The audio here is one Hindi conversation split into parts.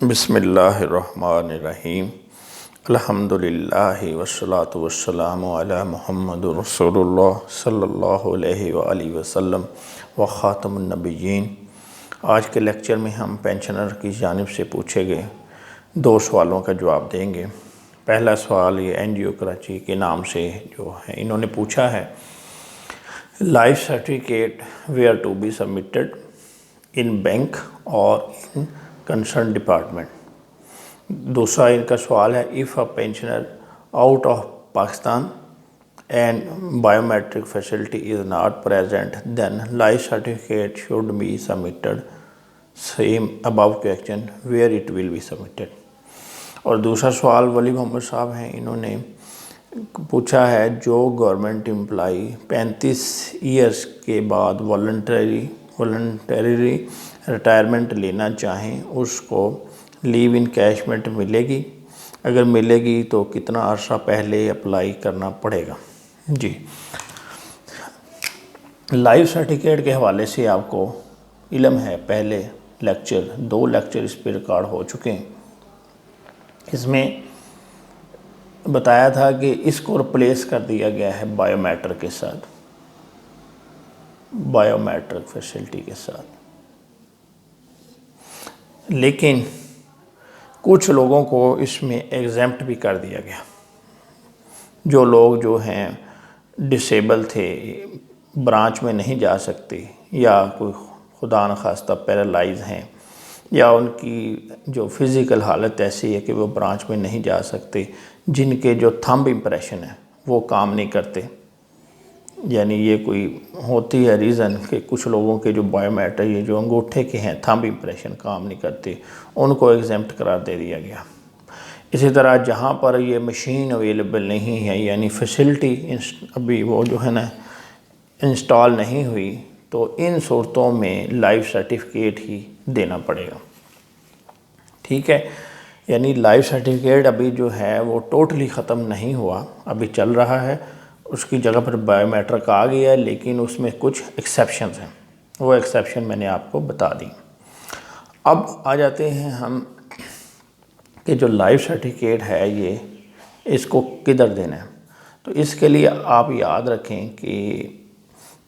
बिस्मिल्लाहिर्रहमानिर्रहीम। अल्हम्दुलिल्लाहि वस्सलातु वस्सलामु अला मुहम्मदुर रसूलुल्लाह सल्लल्लाहु अलैहि वसल्लम व ख़ातमुन नबिय्यीन। आज के लेक्चर में हम पेंशनर की जानिब से पूछे गए 2 सवालों का जवाब देंगे। पहला सवाल ये NGO कराची के नाम से जो है इन्होंने पूछा है, life certificate where to be submitted in bank और इन कंसर्न डिपार्टमेंट। दूसरा इनका सवाल है, if a pensioner out of Pakistan and biometric facility is not present then life certificate should be submitted same above question where it will be submitted. और दूसरा सवाल वली मोहम्मद साहब हैं, इन्होंने पूछा है जो गवर्नमेंट एम्प्लाई 35 ईयर्स के बाद वॉलंटरी रिटायरमेंट लेना चाहें उसको लीव इन कैशमेंट मिलेगी? अगर मिलेगी तो कितना अर्सा पहले अप्लाई करना पड़ेगा? जी, लाइफ सर्टिफिकेट के हवाले से आपको इल्म है, पहले 2 लेक्चर इस पर रिकॉर्ड हो चुके हैं। इसमें बताया था कि इसको रिप्लेस कर दिया गया है बायोमेट्रिक के साथ, बायोमेट्रिक फैसिलिटी के साथ। लेकिन कुछ लोगों को इसमें एग्जेम्प्ट भी कर दिया गया। जो लोग जो हैं डिसेबल थे, ब्रांच में नहीं जा सकते, या कोई खुदा न खास्ता पैरालाइज हैं, या उनकी जो फिज़िकल हालत ऐसी है कि वो ब्रांच में नहीं जा सकते, जिनके जो थंब इम्प्रेशन है वो काम नहीं करते, यानी ये कोई होती है रीज़न कि कुछ लोगों के जो बायोमेट्रिक ये जो अंगूठे के हैं थंब इम्प्रेशन काम नहीं करते, उनको एग्जेम्प्ट करार दे दिया गया। इसी तरह जहाँ पर ये मशीन अवेलेबल नहीं है, यानी फैसिलिटी अभी वो जो है ना इंस्टॉल नहीं हुई, तो इन सूरतों में लाइफ सर्टिफिकेट ही देना पड़ेगा। ठीक है, यानी लाइफ सर्टिफिकेट अभी जो है वो टोटली ख़त्म नहीं हुआ, अभी चल रहा है। उसकी जगह पर बायोमेट्रिक आ गया है, लेकिन उसमें कुछ एक्सेप्शंस हैं, वो एक्सेप्शन मैंने आपको बता दी। अब आ जाते हैं हम कि जो लाइफ सर्टिफिकेट है ये इसको किधर देना है। तो इसके लिए आप याद रखें कि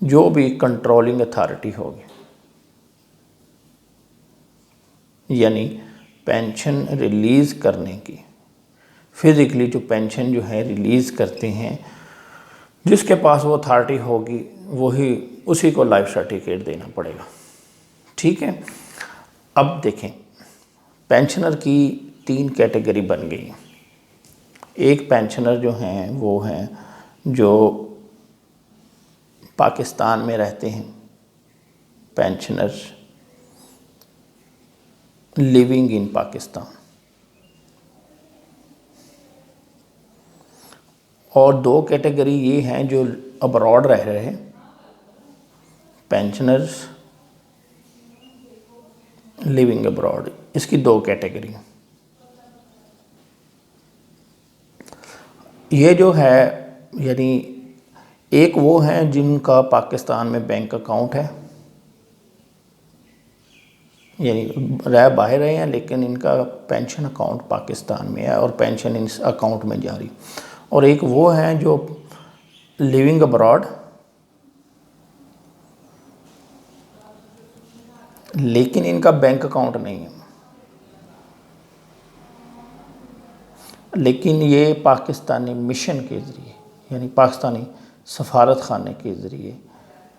जो भी कंट्रोलिंग अथॉरिटी होगी, यानी पेंशन रिलीज़ करने की, फिज़िकली जो पेंशन जो है रिलीज़ करते हैं, जिसके पास वो अथॉरिटी होगी वही उसी को लाइफ सर्टिफिकेट देना पड़ेगा। ठीक है, अब देखें पेंशनर की 3 कैटेगरी बन गई। एक पेंशनर जो हैं वो हैं जो पाकिस्तान में रहते हैं, पेंशनर्स लिविंग इन पाकिस्तान, और 2 कैटेगरी ये हैं जो अब्रॉड रह रहे हैं, पेंशनर्स लिविंग अब्रॉड। इसकी 2 कैटेगरी। ये जो है यानी एक वो हैं जिनका पाकिस्तान में बैंक अकाउंट है, यानी रह बाहर रहे हैं लेकिन इनका पेंशन अकाउंट पाकिस्तान में है और पेंशन इस अकाउंट में जारी। और एक वो हैं जो लिविंग अब्रॉड, लेकिन इनका बैंक अकाउंट नहीं है, लेकिन ये पाकिस्तानी मिशन के ज़रिए, यानी पाकिस्तानी सफारत खाने के ज़रिए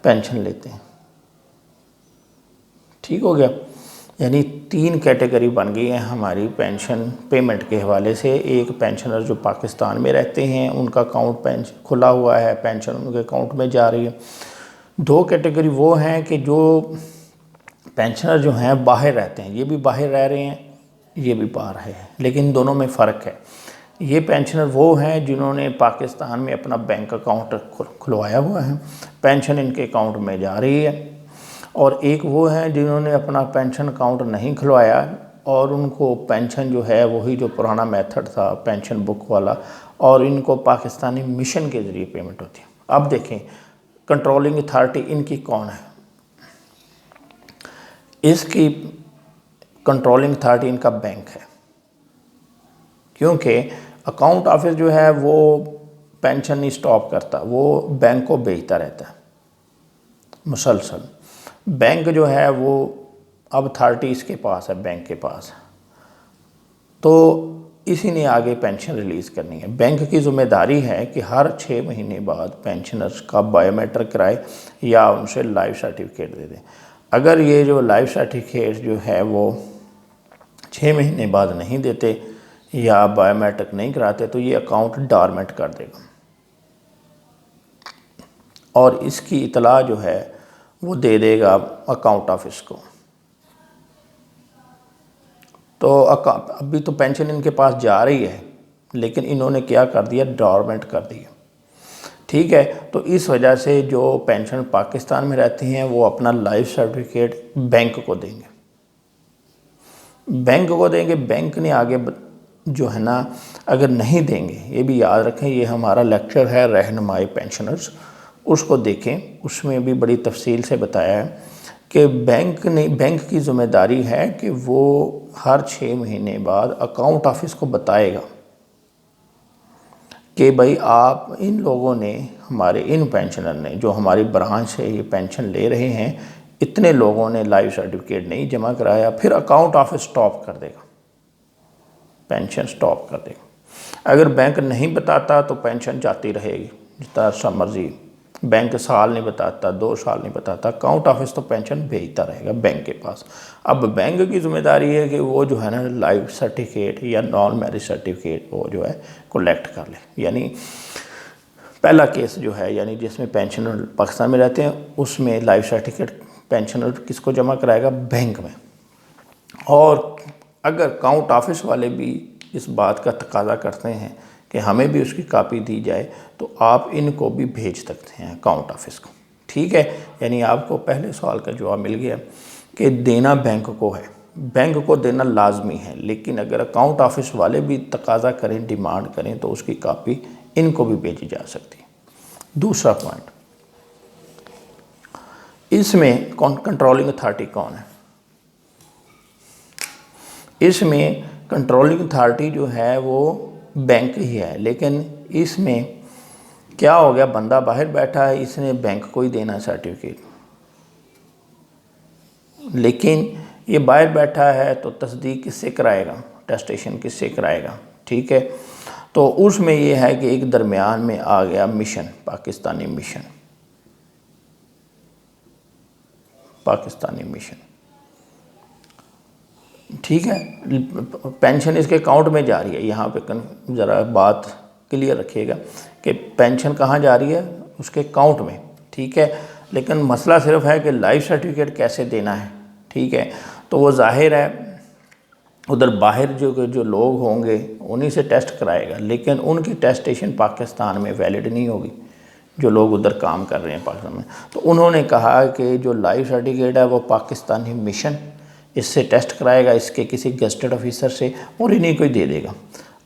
पेंशन लेते हैं। ठीक हो गया, यानी 3 कैटेगरी बन गई है हमारी पेंशन पेमेंट के हवाले से। एक पेंशनर जो पाकिस्तान में रहते हैं, उनका अकाउंट पेंशन खुला हुआ है, पेंशन उनके अकाउंट में जा रही है। 2 कैटेगरी वो हैं कि जो पेंशनर जो हैं बाहर रहते हैं, ये भी बाहर रह रहे हैं, ये भी बाहर है, लेकिन दोनों में फ़र्क है। ये पेंशनर वो हैं जिन्होंने पाकिस्तान में अपना बैंक अकाउंट खुलवाया हुआ है, पेंशन इनके अकाउंट में जा रही है। और एक वो हैं जिन्होंने अपना पेंशन अकाउंट नहीं खुलवाया और उनको पेंशन जो है वही जो पुराना मेथड था पेंशन बुक वाला, और इनको पाकिस्तानी मिशन के ज़रिए पेमेंट होती है। अब देखें कंट्रोलिंग अथॉरिटी इनकी कौन है। इसकी कंट्रोलिंग अथॉरिटी इनका बैंक है, क्योंकि अकाउंट ऑफिस जो है वो पेंशन नहीं स्टॉप करता, वो बैंक को भेजता रहता है मुसलसल। बैंक जो है वो अब अथॉरिटी इसके पास है, बैंक के पास, तो इसी ने आगे पेंशन रिलीज़ करनी है। बैंक की ज़िम्मेदारी है कि हर 6 महीने बाद पेंशनर्स का बायोमेट्रिक कराए या उनसे लाइफ सर्टिफिकेट दे दें। अगर ये जो लाइफ सर्टिफिकेट जो है वो 6 महीने बाद नहीं देते या बायोमेट्रिक नहीं कराते तो ये अकाउंट डॉर्मेंट कर देगा और इसकी इतला जो है वो दे देगा अकाउंट ऑफिस को। तो अभी तो पेंशन इनके पास जा रही है, लेकिन इन्होंने क्या कर दिया, डॉर्मेंट कर दिया। ठीक है, तो इस वजह से जो पेंशन पाकिस्तान में रहते हैं वो अपना लाइफ सर्टिफिकेट बैंक को देंगे, बैंक ने आगे जो है ना, अगर नहीं देंगे, ये भी याद रखें, ये हमारा लेक्चर है रहनुमाई पेंशनर्स, उसको देखें, उसमें भी बड़ी तफसील से बताया है कि बैंक की ज़िम्मेदारी है कि वो हर 6 महीने बाद अकाउंट ऑफिस को बताएगा कि भाई आप इन लोगों ने, हमारे इन पेंशनर ने जो हमारी ब्रांच से ये पेंशन ले रहे हैं, इतने लोगों ने लाइफ सर्टिफिकेट नहीं जमा कराया, फिर अकाउंट ऑफिस स्टॉप कर देगा, पेंशन स्टॉप कर देगा। अगर बैंक नहीं बताता तो पेंशन जाती रहेगी जितना सा मर्जी, बैंक साल नहीं बताता, 2 साल नहीं बताता, अकाउंट ऑफिस तो पेंशन भेजता रहेगा बैंक के पास। अब बैंक की जिम्मेदारी है कि वो जो है ना लाइफ सर्टिफिकेट या नॉन मैरिज सर्टिफिकेट वो जो है कलेक्ट कर ले। यानी पहला केस जो है, यानी जिसमें पेंशनर पाकिस्तान में रहते हैं, उसमें लाइफ सर्टिफिकेट पेंशनर किसको जमा कराएगा, बैंक में। और अगर अकाउंट ऑफिस वाले भी इस बात का तकाजा करते हैं कि हमें भी उसकी कापी दी जाए, तो आप इनको भी भेज सकते हैं अकाउंट ऑफिस को। ठीक है, यानी आपको पहले सवाल का जवाब मिल गया कि देना बैंक को है, बैंक को देना लाजमी है, लेकिन अगर अकाउंट ऑफिस वाले भी तकाजा करें, डिमांड करें, तो उसकी कापी इनको भी भेजी जा सकती है। दूसरा पॉइंट, इसमें कंट्रोलिंग अथॉरिटी कौन है? इसमें कंट्रोलिंग अथॉरिटी जो है वो बैंक ही है, लेकिन इसमें क्या हो गया, बंदा बाहर बैठा है, इसने बैंक को ही देना सर्टिफिकेट, लेकिन ये बाहर बैठा है तो तस्दीक किससे कराएगा, टेस्टेशन किससे कराएगा? ठीक है, तो उसमें ये है कि एक दरमियान में आ गया मिशन, पाकिस्तानी मिशन, ठीक है, पेंशन इसके अकाउंट में जा रही है। यहाँ पे ज़रा बात क्लियर रखिएगा कि पेंशन कहाँ जा रही है, उसके अकाउंट में। ठीक है, लेकिन मसला सिर्फ है कि लाइफ सर्टिफिकेट कैसे देना है। ठीक है, तो वो जाहिर है उधर बाहर जो लोग होंगे उन्हीं से टेस्ट कराएगा, लेकिन उनकी टेस्टेशन पाकिस्तान में वैलिड नहीं होगी, जो लोग उधर काम कर रहे हैं पाकिस्तान में। तो उन्होंने कहा कि जो लाइफ सर्टिफिकेट है वो पाकिस्तानी मिशन इससे टेस्ट कराएगा, इसके किसी गेस्टेड ऑफिसर से, और इन्हीं को ही दे देगा।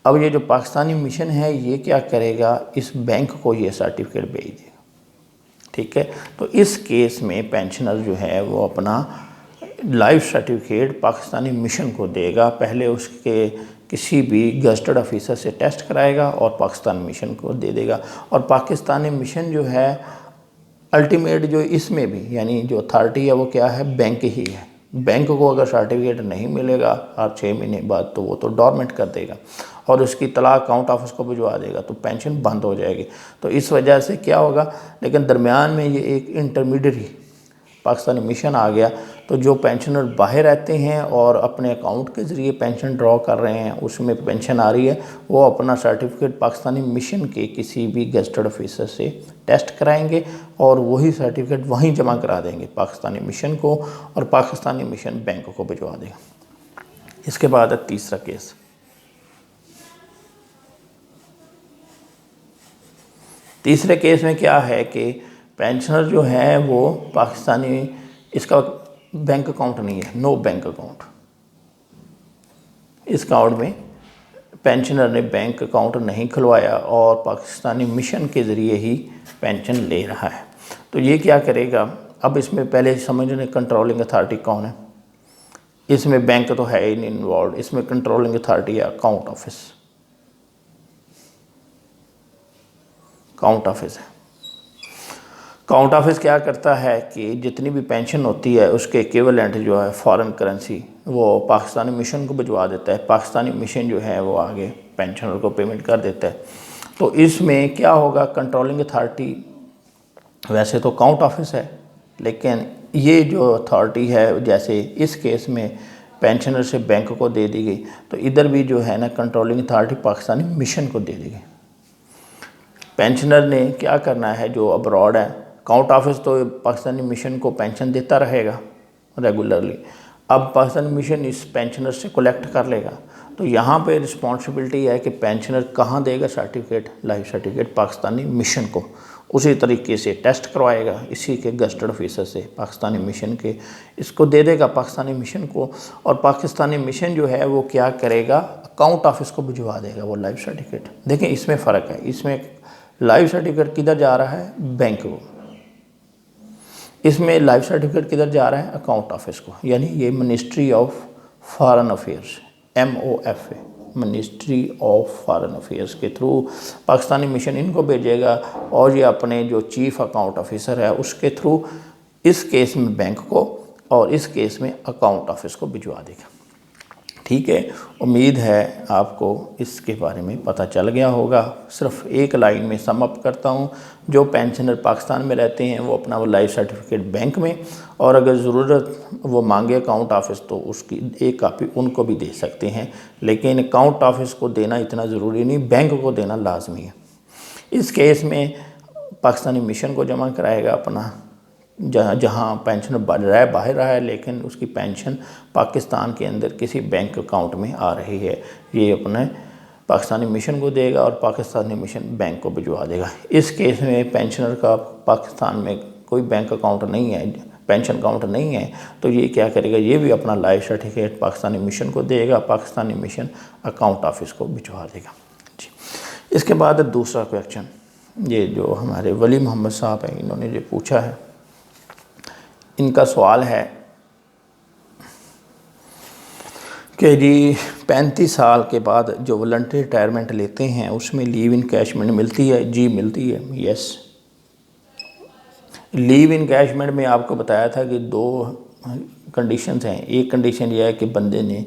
अब ये जो पाकिस्तानी मिशन है ये क्या करेगा, इस बैंक को ये सर्टिफिकेट भेज देगा। ठीक है, तो इस केस में पेंशनर जो है वो अपना लाइफ सर्टिफिकेट पाकिस्तानी मिशन को देगा, पहले उसके किसी भी गेस्टेड ऑफिसर से टेस्ट कराएगा और पाकिस्तान मिशन को दे देगा। और पाकिस्तानी मिशन जो है अल्टीमेट जो इसमें भी, यानी जो अथॉरिटी है वो क्या है, बैंक ही है। बैंक को अगर सर्टिफिकेट नहीं मिलेगा हर 6 महीने बाद, तो वो तो डॉर्मेंट कर देगा और उसकी तलाक अकाउंट ऑफिस को भिजवा देगा, तो पेंशन बंद हो जाएगी। तो इस वजह से क्या होगा, लेकिन दरमियान में ये एक इंटरमीडियरी पाकिस्तानी मिशन आ गया, तो जो पेंशनर बाहर रहते हैं और अपने अकाउंट के ज़रिए पेंशन ड्रॉ कर रहे हैं, उसमें पेंशन आ रही है, वो अपना सर्टिफिकेट पाकिस्तानी मिशन के किसी भी गेस्टेड ऑफिसर से टेस्ट कराएंगे और वही सर्टिफिकेट वहीं जमा करा देंगे पाकिस्तानी मिशन को, और पाकिस्तानी मिशन बैंक को भिजवा देगा। इसके बाद है तीसरा केस। तीसरे केस में क्या है कि पेंशनर जो है वो पाकिस्तानी, इसका बैंक अकाउंट नहीं है, नो बैंक अकाउंट। इस अकाउंट में पेंशनर ने बैंक अकाउंट नहीं खुलवाया और पाकिस्तानी मिशन के ज़रिए ही पेंशन ले रहा है। तो ये क्या करेगा, अब इसमें पहले समझ लें कंट्रोलिंग अथॉरिटी कौन है। इसमें बैंक तो है ही नहीं इन्वॉल्व, इसमें कंट्रोलिंग अथॉरिटी है अकाउंट ऑफिस। अकाउंट ऑफिस है। अकाउंट ऑफिस क्या करता है कि जितनी भी पेंशन होती है उसके इक्विवेलेंट जो है फॉरेन करेंसी वो पाकिस्तानी मिशन को भिजवा देता है। पाकिस्तानी मिशन जो है वो आगे पेंशनर को पेमेंट कर देता है। तो इसमें क्या होगा, कंट्रोलिंग अथॉरिटी वैसे तो अकाउंट ऑफिस है, लेकिन ये जो अथॉरिटी है जैसे इस केस में पेंशनर से बैंक को दे दी गई, तो इधर भी जो है ना कंट्रोलिंग अथॉरिटी पाकिस्तानी मिशन को दे दी गई। पेंशनर ने क्या करना है जो अब्रॉड है, अकाउंट ऑफिस तो पाकिस्तानी मिशन को पेंशन देता रहेगा रेगुलरली। अब पाकिस्तानी मिशन इस पेंशनर से कलेक्ट कर लेगा, तो यहाँ पे रिस्पॉन्सिबिलिटी है कि पेंशनर कहाँ देगा certificate, life certificate Pakistani mission को। उसी तरीके से टेस्ट करवाएगा इसी के गस्टेड ऑफिसर से पाकिस्तानी मिशन के, इसको दे देगा पाकिस्तानी मिशन को, और पाकिस्तानी मिशन जो है वो क्या करेगा, अकाउंट ऑफिस को भिजवा देगा वो लाइफ सर्टिफिकेट। देखें इसमें फ़र्क है, इसमें लाइफ सर्टिफिकेट किधर जा रहा है, बैंक को, इसमें लाइफ सर्टिफिकेट किधर जा रहा है, अकाउंट ऑफिस को। यानी ये ministry of foreign affairs MOF है, मिनिस्ट्री ऑफ फॉरेन अफेयर्स के थ्रू पाकिस्तानी मिशन इनको भेजेगा, और ये अपने जो चीफ अकाउंट ऑफिसर है उसके थ्रू इस केस में बैंक को और इस केस में अकाउंट ऑफिस को भिजवा देगा। ठीक है, उम्मीद है आपको इसके बारे में पता चल गया होगा। सिर्फ एक लाइन में सम अप करता हूँ, जो पेंशनर पाकिस्तान में रहते हैं वो अपना वो लाइफ सर्टिफिकेट बैंक में, और अगर ज़रूरत वो मांगे अकाउंट ऑफिस तो उसकी एक कापी उनको भी दे सकते हैं, लेकिन अकाउंट ऑफिस को देना इतना ज़रूरी नहीं, बैंक को देना लाजमी है। इस केस में पाकिस्तानी मिशन को जमा कराएगा अपना, जहाँ पेंशन बाहर रहा है लेकिन उसकी पेंशन पाकिस्तान के अंदर किसी बैंक अकाउंट में आ रही है, ये अपने पाकिस्तानी मिशन को देगा और पाकिस्तानी मिशन बैंक को भिजवा देगा। इस केस में पेंशनर का पाकिस्तान में कोई बैंक अकाउंट नहीं है, पेंशन अकाउंट नहीं है, तो ये क्या करेगा, ये भी अपना लाइफ सर्टिफिकेट पाकिस्तानी मिशन को देगा, पाकिस्तानी मिशन अकाउंट ऑफिस को भिजवा देगा जी। इसके बाद दूसरा क्वेश्चन, ये जो हमारे वली मोहम्मद साहब हैं इन्होंने ये पूछा है, इनका सवाल है कि जी 35 साल के बाद जो वॉलंटरी रिटायरमेंट लेते हैं उसमें लीव इनकैशमेंट मिलती है? जी मिलती है, यस। लीव इनकैशमेंट में आपको बताया था कि 2 कंडीशंस हैं। एक कंडीशन यह है कि बंदे ने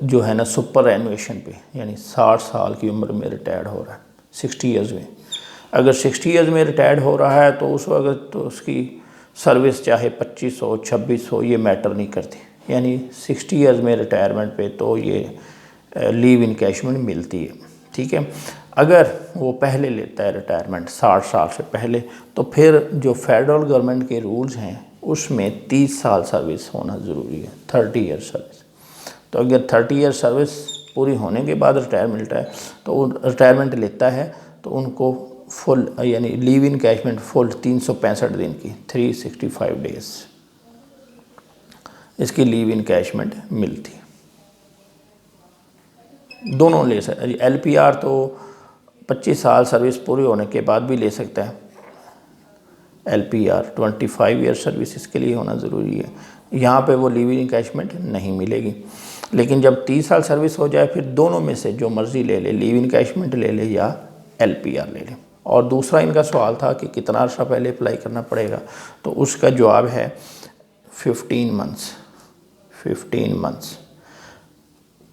जो है ना सुपर एनुएशन पे, यानी 60 साल की उम्र में रिटायर्ड हो रहा है, 60 ईयर्स में। अगर 60 ईयर्स में रिटायर्ड हो रहा है तो उस वक्त तो उसकी सर्विस चाहे 25 हो 26 हो, ये मैटर नहीं करती, यानी 60 ईयर्स में रिटायरमेंट पे तो ये लीव इनकैशमेंट मिलती है। ठीक है, अगर वो पहले लेता है रिटायरमेंट 60 साल से पहले, तो फिर जो फेडरल गवर्नमेंट के रूल्स हैं उसमें 30 साल सर्विस होना ज़रूरी है, 30 ईयर सर्विस। तो अगर 30 ईयर सर्विस पूरी होने के बाद रिटायरमेंट मिलता है तो रिटायरमेंट लेता है तो उनको फुल यानी लीव इनकैशमेंट फुल 365 दिन की 365 डेज़ इसकी लीव इनकैशमेंट मिलती है। दोनों ले सकते। LPR तो 25 साल सर्विस पूरी होने के बाद भी ले सकता है, LPR 25 ईयर सर्विस इसके लिए होना ज़रूरी है। यहाँ पे वो लीव इनकैशमेंट नहीं मिलेगी, लेकिन जब 30 साल सर्विस हो जाए फिर दोनों में से जो मर्ज़ी ले ले, लीव इनकैशमेंट ले ले या LPR ले ले। और दूसरा इनका सवाल था कि कितना अर्सा पहले अप्लाई करना पड़ेगा, तो उसका जवाब है 15 मंथ्स। 15 मंथ्स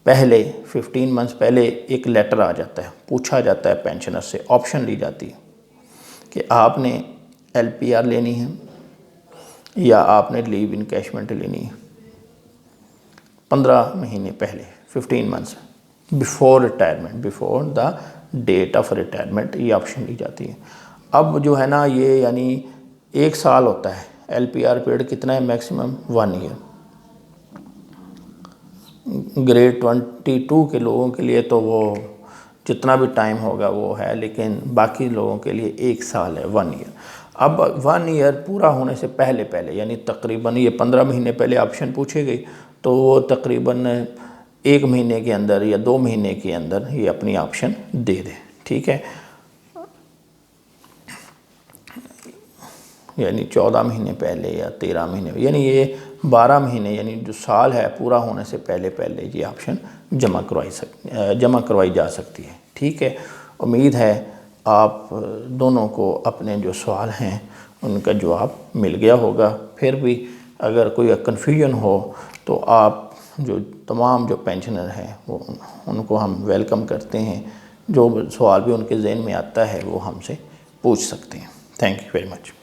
पहले, 15 मंथ्स पहले एक लेटर आ जाता है, पूछा जाता है पेंशनर से, ऑप्शन ली जाती है कि आपने LPR लेनी है या आपने लीव इनकैशमेंट लेनी है। 15 महीने पहले, 15 months before retirement, before the date of retirement, ये ऑप्शन ली जाती है। अब जो है ना ये यानी 1 साल होता है, LPR पीरियड कितना है, मैक्सिमम 1 ईयर। ग्रेड 22 के लोगों के लिए तो वो जितना भी टाइम होगा वो है, लेकिन बाकी लोगों के लिए 1 साल है, 1 ईयर। अब 1 ईयर पूरा होने से पहले पहले यानी तकरीबन ये 15 महीने पहले ऑप्शन पूछी गई, तो वो तकरीबन 1 महीने के अंदर या 2 महीने के अंदर ये अपनी ऑप्शन दे दे। ठीक है, यानी 14 महीने पहले या 13 महीने, यानी ये 12 महीने यानी जो साल है पूरा होने से पहले पहले ये ऑप्शन जमा करवाई जा सकती है। ठीक है, उम्मीद है आप दोनों को अपने जो सवाल हैं उनका जवाब मिल गया होगा। फिर भी अगर कोई कन्फ्यूजन हो तो आप जो तमाम जो पेंशनर हैं वो उनको हम वेलकम करते हैं, जो सवाल भी उनके जहन में आता है वो हमसे पूछ सकते हैं। Thank you very much.